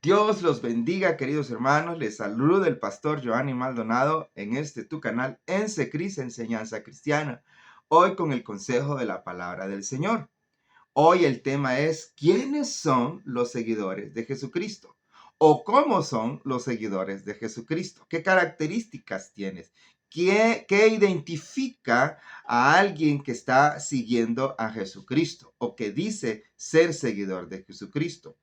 Dios los bendiga, queridos hermanos. Les saluda el pastor Giovanni Maldonado en este tu canal Ensecris, Enseñanza Cristiana. Hoy con el consejo de la palabra del Señor. Hoy el tema es ¿quiénes son los seguidores de Jesucristo? ¿O cómo son los seguidores de Jesucristo? ¿Qué características tienes? ¿Qué identifica a alguien que está siguiendo a Jesucristo o que dice ser seguidor de Jesucristo?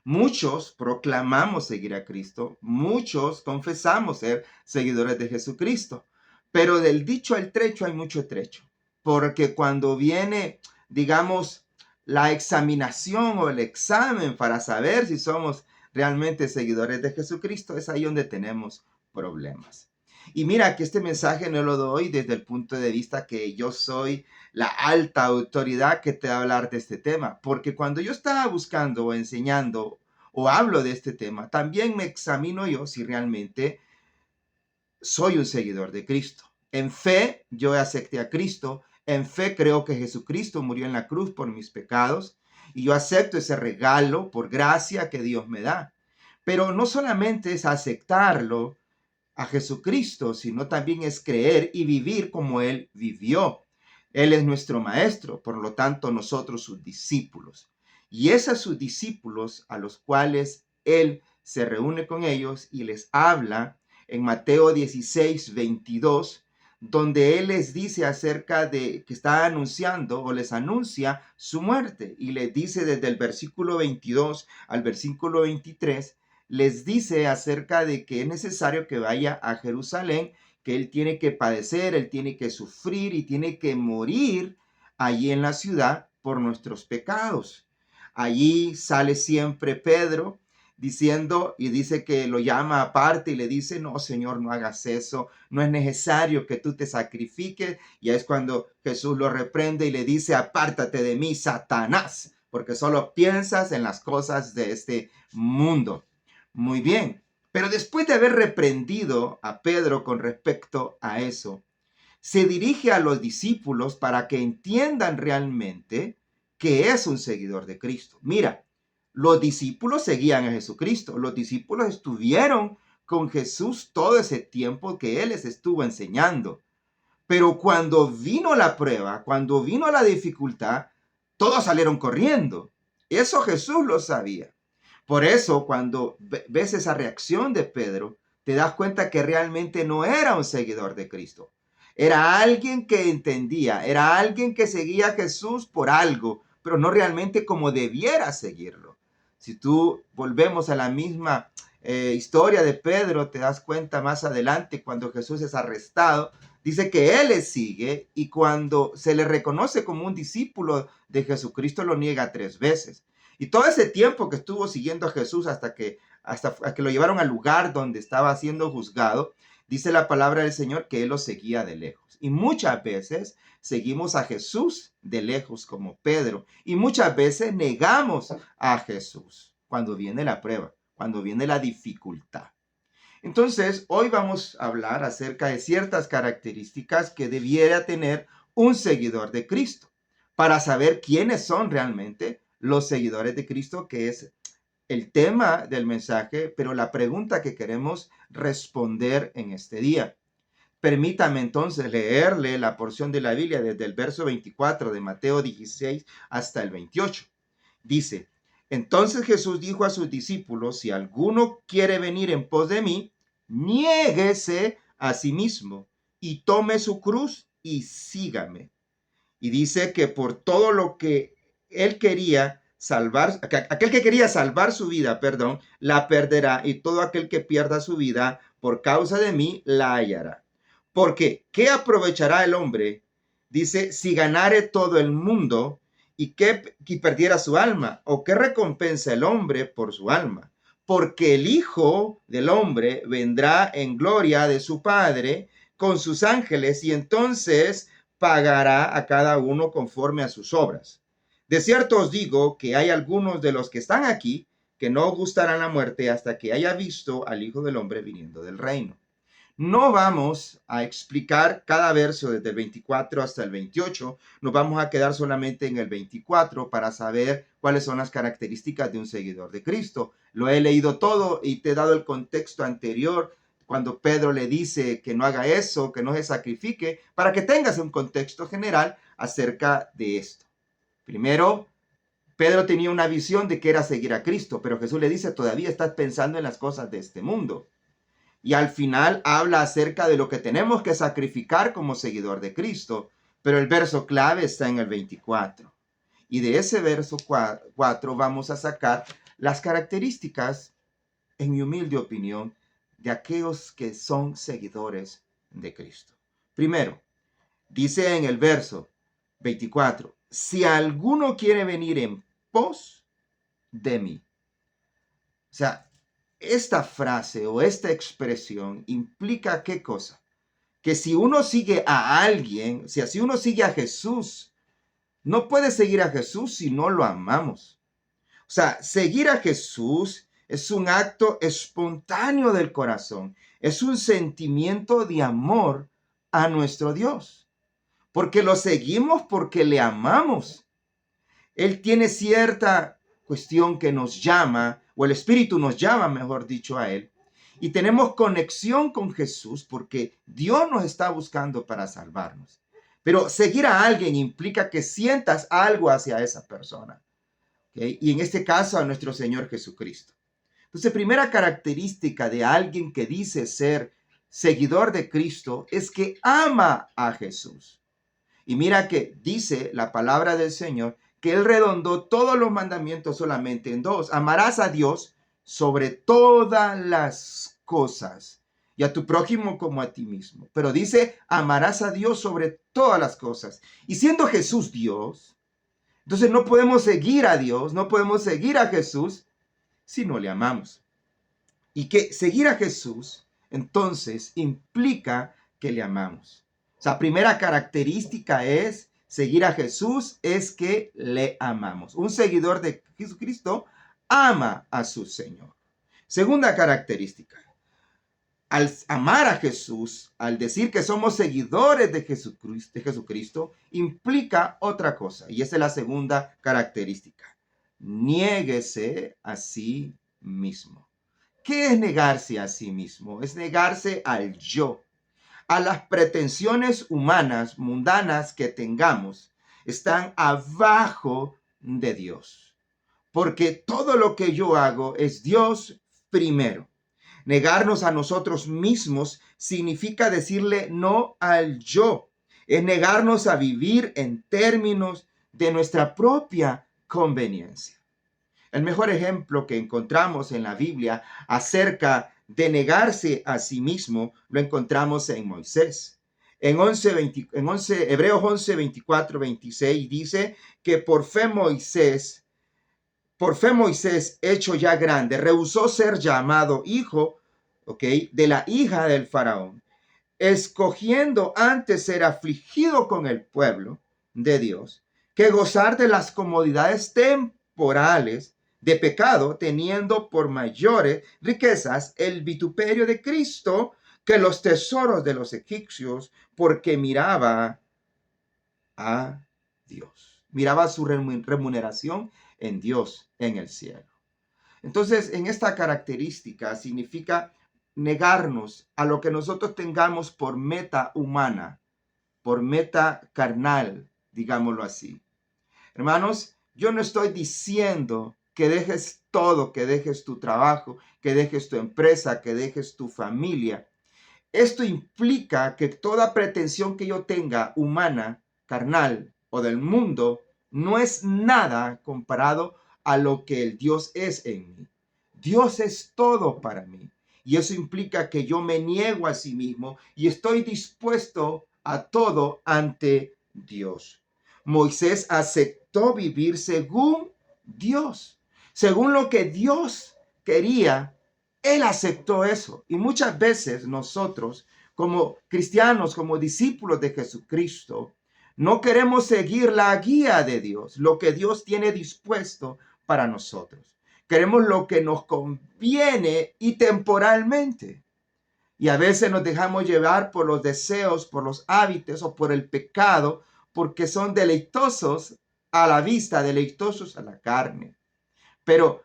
Muchos proclamamos seguir a Cristo, muchos confesamos ser seguidores de Jesucristo, pero del dicho al trecho hay mucho trecho, porque cuando viene, digamos, la examinación o el examen para saber si somos realmente seguidores de Jesucristo, es ahí donde tenemos problemas. Y mira que este mensaje no lo doy desde el punto de vista que yo soy la alta autoridad que te va a hablar de este tema, porque cuando yo estaba buscando o enseñando o hablo de este tema, también me examino yo si realmente soy un seguidor de Cristo. En fe, yo acepté a Cristo. En fe, creo que Jesucristo murió en la cruz por mis pecados. Y yo acepto ese regalo por gracia que Dios me da. Pero no solamente es aceptarlo a Jesucristo, sino también es creer y vivir como Él vivió. Él es nuestro maestro, por lo tanto nosotros sus discípulos. Y es a sus discípulos a los cuales Él se reúne con ellos y les habla en Mateo 16:22, donde Él les dice acerca de que está anunciando o les anuncia su muerte. Y les dice desde el versículo 22 al versículo 23, les dice acerca de que es necesario que vaya a Jerusalén, que él tiene que padecer, él tiene que sufrir y tiene que morir allí en la ciudad por nuestros pecados. Allí sale siempre Pedro diciendo y dice que lo llama aparte y le dice, no, Señor, no hagas eso, no es necesario que tú te sacrifiques. Y es cuando Jesús lo reprende y le dice, apártate de mí, Satanás, porque solo piensas en las cosas de este mundo. Muy bien, pero después de haber reprendido a Pedro con respecto a eso, se dirige a los discípulos para que entiendan realmente que es un seguidor de Cristo. Mira, los discípulos seguían a Jesucristo, los discípulos estuvieron con Jesús todo ese tiempo que Él les estuvo enseñando. Pero cuando vino la prueba, cuando vino la dificultad, todos salieron corriendo. Eso Jesús lo sabía. Por eso, cuando ves esa reacción de Pedro, te das cuenta que realmente no era un seguidor de Cristo. Era alguien que entendía, era alguien que seguía a Jesús por algo, pero no realmente como debiera seguirlo. Si tú volvemos a la misma historia de Pedro, te das cuenta más adelante cuando Jesús es arrestado, dice que él le sigue y cuando se le reconoce como un discípulo de Jesucristo lo niega 3 veces. Y todo ese tiempo que estuvo siguiendo a Jesús hasta que lo llevaron al lugar donde estaba siendo juzgado, dice la palabra del Señor que él lo seguía de lejos. Y muchas veces seguimos a Jesús de lejos como Pedro. Y muchas veces negamos a Jesús cuando viene la prueba, cuando viene la dificultad. Entonces, hoy vamos a hablar acerca de ciertas características que debiera tener un seguidor de Cristo para saber quiénes son realmente los seguidores de Cristo, que es el tema del mensaje, pero la pregunta que queremos responder en este día. Permítame entonces leerle la porción de la Biblia desde el verso 24 de Mateo 16 hasta el 28. Dice, entonces Jesús dijo a sus discípulos, si alguno quiere venir en pos de mí, niéguese a sí mismo y tome su cruz y sígame. Y dice que por todo lo que él quería salvar, aquel que quería salvar su vida, perdón, la perderá, y todo aquel que pierda su vida por causa de mí la hallará. Porque, ¿qué aprovechará el hombre? Dice, si ganare todo el mundo y que perdiera su alma, o qué recompensa el hombre por su alma. Porque el Hijo del Hombre vendrá en gloria de su Padre con sus ángeles, y entonces pagará a cada uno conforme a sus obras. De cierto os digo que hay algunos de los que están aquí que no gustarán la muerte hasta que haya visto al Hijo del Hombre viniendo del reino. No vamos a explicar cada verso desde el 24 hasta el 28. Nos vamos a quedar solamente en el 24 para saber cuáles son las características de un seguidor de Cristo. Lo he leído todo y te he dado el contexto anterior cuando Pedro le dice que no haga eso, que no se sacrifique, para que tengas un contexto general acerca de esto. Primero, Pedro tenía una visión de que era seguir a Cristo, pero Jesús le dice, todavía estás pensando en las cosas de este mundo. Y al final habla acerca de lo que tenemos que sacrificar como seguidor de Cristo. Pero el verso clave está en el 24. Y de ese verso 4 vamos a sacar las características, en mi humilde opinión, de aquellos que son seguidores de Cristo. Primero, dice en el verso 24, si alguno quiere venir en pos de mí. O sea, esta frase o esta expresión implica ¿qué cosa? Que si uno sigue a alguien, o sea, si uno sigue a Jesús, no puede seguir a Jesús si no lo amamos. O sea, seguir a Jesús es un acto espontáneo del corazón, es un sentimiento de amor a nuestro Dios, porque lo seguimos porque le amamos. Él tiene cierta cuestión que nos llama, o el Espíritu nos llama, mejor dicho, a Él. Y tenemos conexión con Jesús porque Dios nos está buscando para salvarnos. Pero seguir a alguien implica que sientas algo hacia esa persona. ¿Okay? Y en este caso a nuestro Señor Jesucristo. Entonces, primera característica de alguien que dice ser seguidor de Cristo es que ama a Jesús. Y mira que dice la palabra del Señor que Él redondó todos los mandamientos solamente en dos. Amarás a Dios sobre todas las cosas y a tu prójimo como a ti mismo. Pero dice, amarás a Dios sobre todas las cosas. Y siendo Jesús Dios, entonces no podemos seguir a Dios, no podemos seguir a Jesús si no le amamos. Y que seguir a Jesús, entonces, implica que le amamos. O sea, primera característica es seguir a Jesús, es que le amamos. Un seguidor de Jesucristo ama a su Señor. Segunda característica, al amar a Jesús, al decir que somos seguidores de Jesucristo, implica otra cosa. Y esa es la segunda característica. Niéguese a sí mismo. ¿Qué es negarse a sí mismo? Es negarse al yo, a las pretensiones humanas, mundanas que tengamos, están abajo de Dios. Porque todo lo que yo hago es Dios primero. Negarnos a nosotros mismos significa decirle no al yo. Es negarnos a vivir en términos de nuestra propia conveniencia. El mejor ejemplo que encontramos en la Biblia acerca de negarse a sí mismo lo encontramos en Moisés. En Hebreos 11, 24, 26 dice que por fe Moisés, hecho ya grande, rehusó ser llamado hijo, de la hija del faraón, escogiendo antes ser afligido con el pueblo de Dios que gozar de las comodidades temporales de pecado, teniendo por mayores riquezas el vituperio de Cristo que los tesoros de los egipcios, porque miraba a Dios. Miraba su remuneración en Dios, en el cielo. Entonces, en esta característica significa negarnos a lo que nosotros tengamos por meta humana, por meta carnal, digámoslo así. Hermanos, yo no estoy diciendo que dejes todo, que dejes tu trabajo, que dejes tu empresa, que dejes tu familia. Esto implica que toda pretensión que yo tenga humana, carnal o del mundo, no es nada comparado a lo que el Dios es en mí. Dios es todo para mí. Y eso implica que yo me niego a sí mismo y estoy dispuesto a todo ante Dios. Moisés aceptó vivir según Dios, según lo que Dios quería. Él aceptó eso. Y muchas veces nosotros, como cristianos, como discípulos de Jesucristo, no queremos seguir la guía de Dios, lo que Dios tiene dispuesto para nosotros. Queremos lo que nos conviene y temporalmente. Y a veces nos dejamos llevar por los deseos, por los hábitos o por el pecado, porque son deleitosos a la vista, deleitosos a la carne. Pero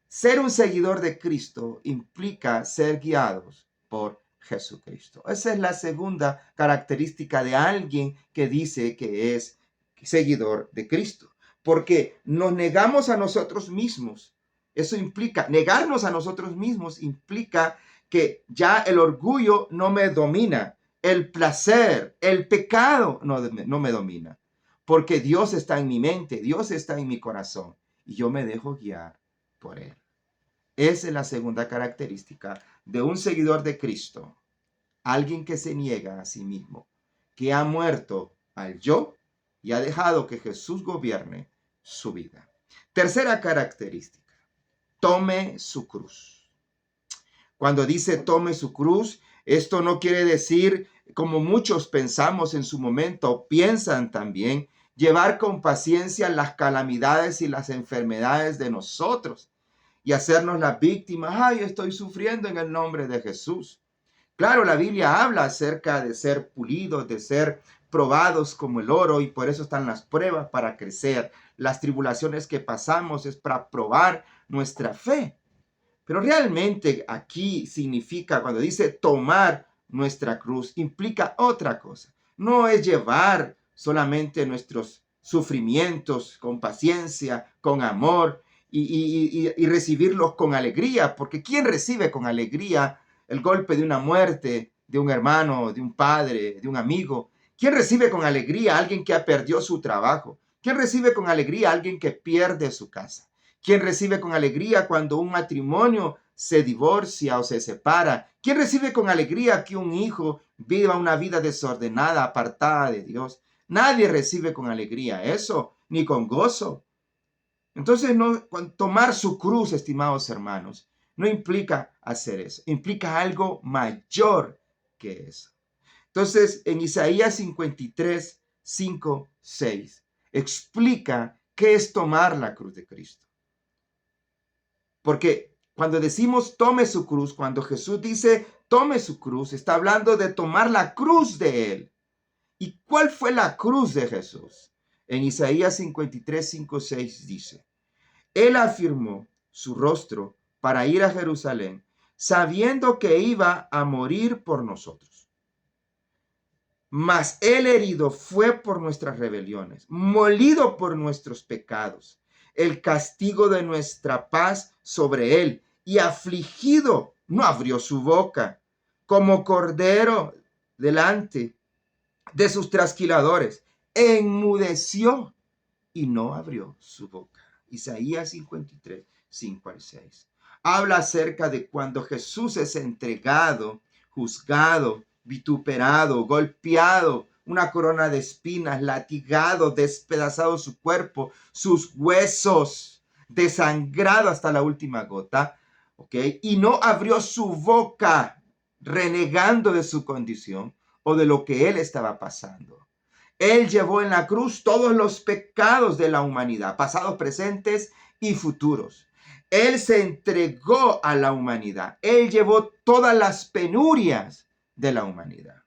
ser un seguidor de Cristo implica ser guiados por Jesucristo. Esa es la segunda característica de alguien que dice que es seguidor de Cristo, porque nos negamos a nosotros mismos. Eso implica, negarnos a nosotros mismos implica que ya el orgullo no me domina, el placer, el pecado no me domina, porque Dios está en mi mente, Dios está en mi corazón y yo me dejo guiar por Él. Esa es la segunda característica de un seguidor de Cristo, alguien que se niega a sí mismo, que ha muerto al yo y ha dejado que Jesús gobierne su vida. Tercera característica, tome su cruz. Cuando dice tome su cruz, esto no quiere decir, como muchos pensamos en su momento, piensan también, llevar con paciencia las calamidades y las enfermedades de nosotros y hacernos las víctimas. Ay, estoy sufriendo en el nombre de Jesús. Claro, la Biblia habla acerca de ser pulidos, de ser probados como el oro, y por eso están las pruebas para crecer. Las tribulaciones que pasamos es para probar nuestra fe. Pero realmente aquí significa, cuando dice tomar nuestra cruz, implica otra cosa. No es llevar solamente nuestros sufrimientos con paciencia, con amor y recibirlos con alegría, porque ¿quién recibe con alegría el golpe de una muerte, de un hermano, de un padre, de un amigo? ¿Quién recibe con alegría a alguien que ha perdido su trabajo? ¿Quién recibe con alegría a alguien que pierde su casa? ¿Quién recibe con alegría cuando un matrimonio se divorcia o se separa? ¿Quién recibe con alegría que un hijo viva una vida desordenada, apartada de Dios? Nadie recibe con alegría eso, ni con gozo. Entonces, tomar su cruz, estimados hermanos, no implica hacer eso, implica algo mayor que eso. Entonces, en Isaías 53, 5, 6, explica qué es tomar la cruz de Cristo. Porque cuando decimos tome su cruz, cuando Jesús dice tome su cruz, está hablando de tomar la cruz de Él. ¿Y cuál fue la cruz de Jesús? En Isaías 53, 5, 6 dice, Él afirmó su rostro para ir a Jerusalén, sabiendo que iba a morir por nosotros. Mas el herido fue por nuestras rebeliones, molido por nuestros pecados. El castigo de nuestra paz sobre él, y afligido no abrió su boca, como cordero delante de sus trasquiladores. Enmudeció y no abrió su boca. Isaías 53, 5 al 6. Habla acerca de cuando Jesús es entregado, juzgado, vituperado, golpeado, una corona de espinas, latigado, despedazado su cuerpo, sus huesos, desangrado hasta la última gota, ¿ok? Y no abrió su boca renegando de su condición o de lo que él estaba pasando. Él llevó en la cruz todos los pecados de la humanidad, pasados, presentes y futuros. Él se entregó a la humanidad. Él llevó todas las penurias de la humanidad.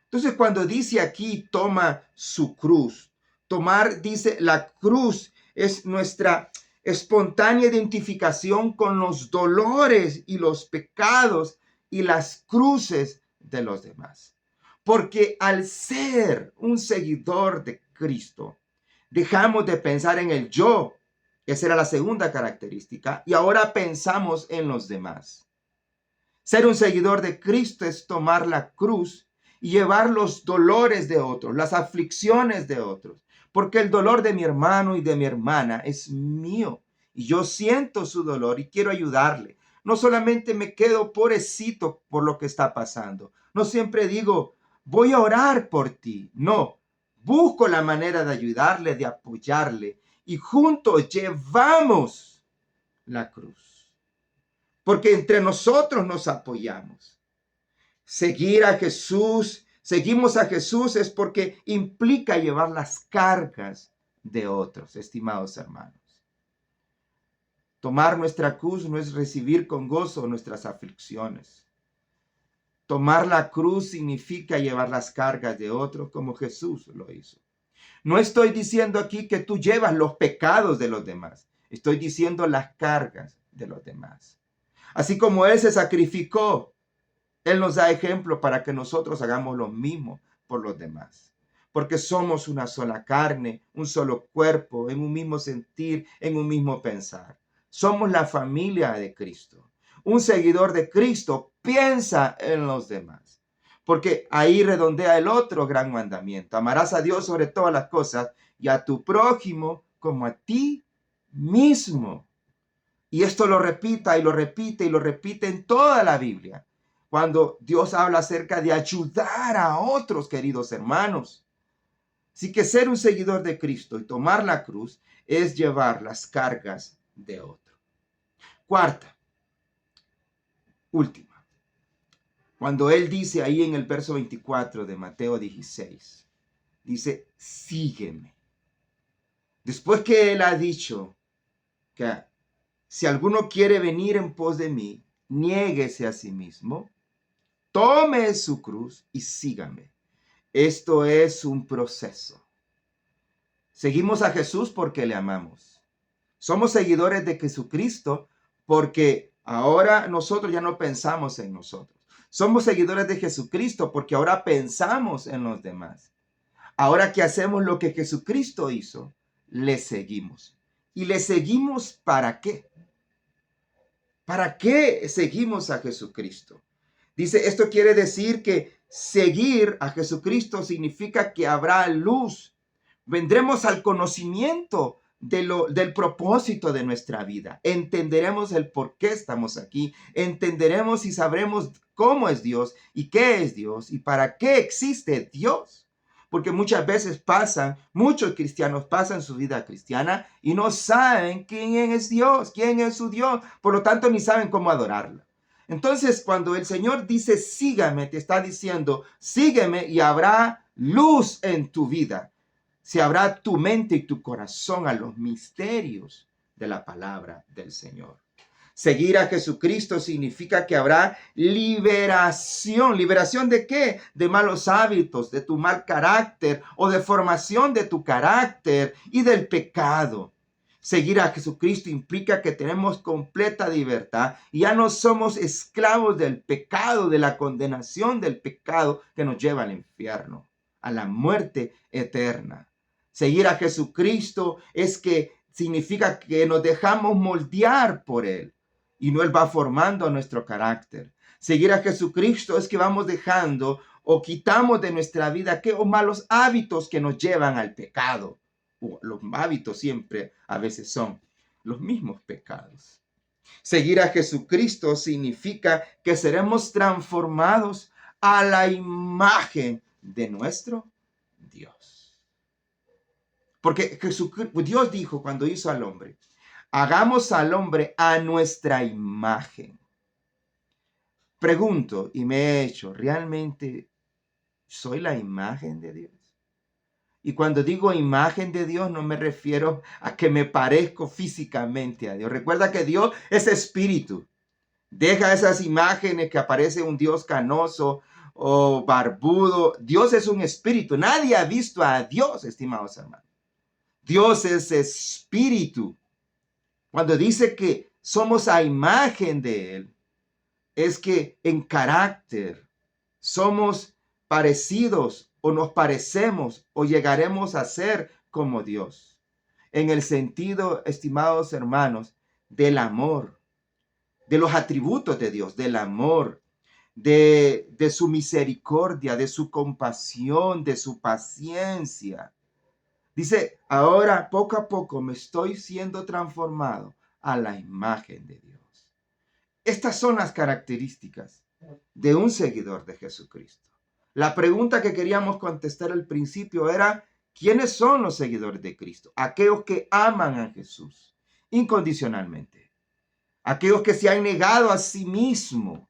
Entonces, cuando dice aquí, toma su cruz, tomar, dice, la cruz es nuestra espontánea identificación con los dolores y los pecados y las cruces de los demás. Porque al ser un seguidor de Cristo, dejamos de pensar en el yo. Esa era la segunda característica. Y ahora pensamos en los demás. Ser un seguidor de Cristo es tomar la cruz y llevar los dolores de otros, las aflicciones de otros. Porque el dolor de mi hermano y de mi hermana es mío. Y yo siento su dolor y quiero ayudarle. No solamente me quedo pobrecito por lo que está pasando. No siempre digo, voy a orar por ti. No, busco la manera de ayudarle, de apoyarle. Y juntos llevamos la cruz. Porque entre nosotros nos apoyamos. Seguir a Jesús, seguimos a Jesús es porque implica llevar las cargas de otros, estimados hermanos. Tomar nuestra cruz no es recibir con gozo nuestras aflicciones. Tomar la cruz significa llevar las cargas de otros como Jesús lo hizo. No estoy diciendo aquí que tú llevas los pecados de los demás. Estoy diciendo las cargas de los demás. Así como Él se sacrificó, Él nos da ejemplo para que nosotros hagamos lo mismo por los demás. Porque somos una sola carne, un solo cuerpo, en un mismo sentir, en un mismo pensar. Somos la familia de Cristo. Un seguidor de Cristo piensa en los demás. Porque ahí redondea el otro gran mandamiento. Amarás a Dios sobre todas las cosas y a tu prójimo como a ti mismo. Y esto lo repita y lo repite y lo repite en toda la Biblia. Cuando Dios habla acerca de ayudar a otros, queridos hermanos. Así que ser un seguidor de Cristo y tomar la cruz es llevar las cargas de otro. Cuarta, última. Cuando Él dice ahí en el verso 24 de Mateo 16, dice, sígueme. Después que Él ha dicho que si alguno quiere venir en pos de mí, niéguese a sí mismo, tome su cruz y sígame. Esto es un proceso. Seguimos a Jesús porque le amamos. Somos seguidores de Jesucristo porque ahora nosotros ya no pensamos en nosotros. Somos seguidores de Jesucristo porque ahora pensamos en los demás. Ahora que hacemos lo que Jesucristo hizo, le seguimos. ¿Y le seguimos para qué? ¿Para qué seguimos a Jesucristo? Dice, esto quiere decir que seguir a Jesucristo significa que habrá luz. Vendremos al conocimiento del propósito de nuestra vida. Entenderemos el por qué estamos aquí. Entenderemos y sabremos cómo es Dios y qué es Dios y para qué existe Dios. Porque muchas veces muchos cristianos pasan su vida cristiana y no saben quién es Dios, quién es su Dios. Por lo tanto, ni saben cómo adorarlo. Entonces, cuando el Señor dice, sígame, te está diciendo, sígueme y habrá luz en tu vida. Se abra tu mente y tu corazón a los misterios de la palabra del Señor. Seguir a Jesucristo significa que habrá liberación. ¿Liberación de qué? De malos hábitos, de tu mal carácter o de formación de tu carácter y del pecado. Seguir a Jesucristo implica que tenemos completa libertad y ya no somos esclavos del pecado, de la condenación del pecado que nos lleva al infierno, a la muerte eterna. Seguir a Jesucristo significa que nos dejamos moldear por Él y no Él va formando nuestro carácter. Seguir a Jesucristo es que vamos dejando o quitamos de nuestra vida aquellos malos hábitos que nos llevan al pecado. Los hábitos siempre a veces son los mismos pecados. Seguir a Jesucristo significa que seremos transformados a la imagen de nuestro Dios. Porque Dios dijo cuando hizo al hombre, hagamos al hombre a nuestra imagen. Pregunto y me he hecho, ¿realmente soy la imagen de Dios? Y cuando digo imagen de Dios, no me refiero a que me parezco físicamente a Dios. Recuerda que Dios es espíritu. Deja esas imágenes que aparece un Dios canoso o barbudo. Dios es un espíritu. Nadie ha visto a Dios, estimados hermanos. Dios es espíritu. Cuando dice que somos a imagen de Él, es que en carácter somos parecidos o nos parecemos o llegaremos a ser como Dios. En el sentido, estimados hermanos, del amor, de los atributos de Dios, del amor, de su misericordia, de su compasión, de su paciencia. Dice, ahora poco a poco me estoy siendo transformado a la imagen de Dios. Estas son las características de un seguidor de Jesucristo. La pregunta que queríamos contestar al principio era, ¿quiénes son los seguidores de Cristo? Aquellos que aman a Jesús incondicionalmente. Aquellos que se han negado a sí mismo.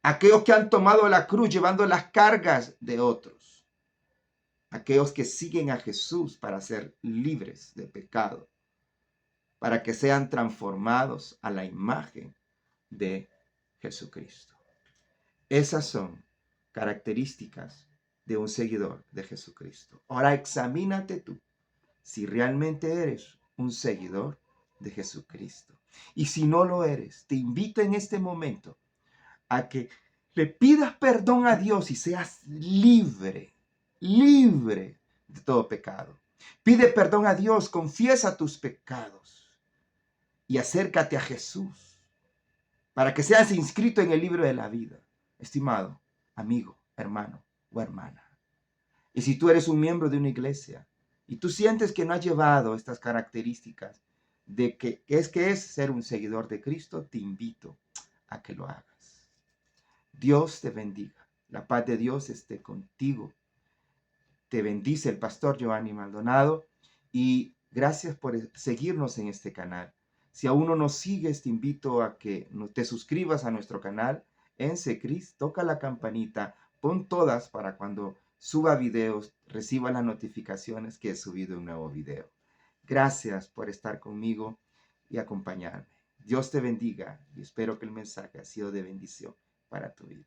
Aquellos que han tomado la cruz llevando las cargas de otros. Aquellos que siguen a Jesús para ser libres de pecado. Para que sean transformados a la imagen de Jesucristo. Esas son características de un seguidor de Jesucristo. Ahora examínate tú si realmente eres un seguidor de Jesucristo. Y si no lo eres, te invito en este momento a que le pidas perdón a Dios y seas libre, libre de todo pecado. Pide perdón a Dios, confiesa tus pecados y acércate a Jesús para que seas inscrito en el libro de la vida, estimado amigo, hermano o hermana. Y si tú eres un miembro de una iglesia y tú sientes que no has llevado estas características de que es ser un seguidor de Cristo, te invito a que lo hagas. Dios te bendiga. La paz de Dios esté contigo. Te bendice el pastor Giovanni Maldonado y gracias por seguirnos en este canal. Si aún no nos sigues, te invito a que te suscribas a nuestro canal en Secris, toca la campanita, pon todas para cuando suba videos, reciba las notificaciones que he subido un nuevo video. Gracias por estar conmigo y acompañarme. Dios te bendiga y espero que el mensaje ha sido de bendición para tu vida.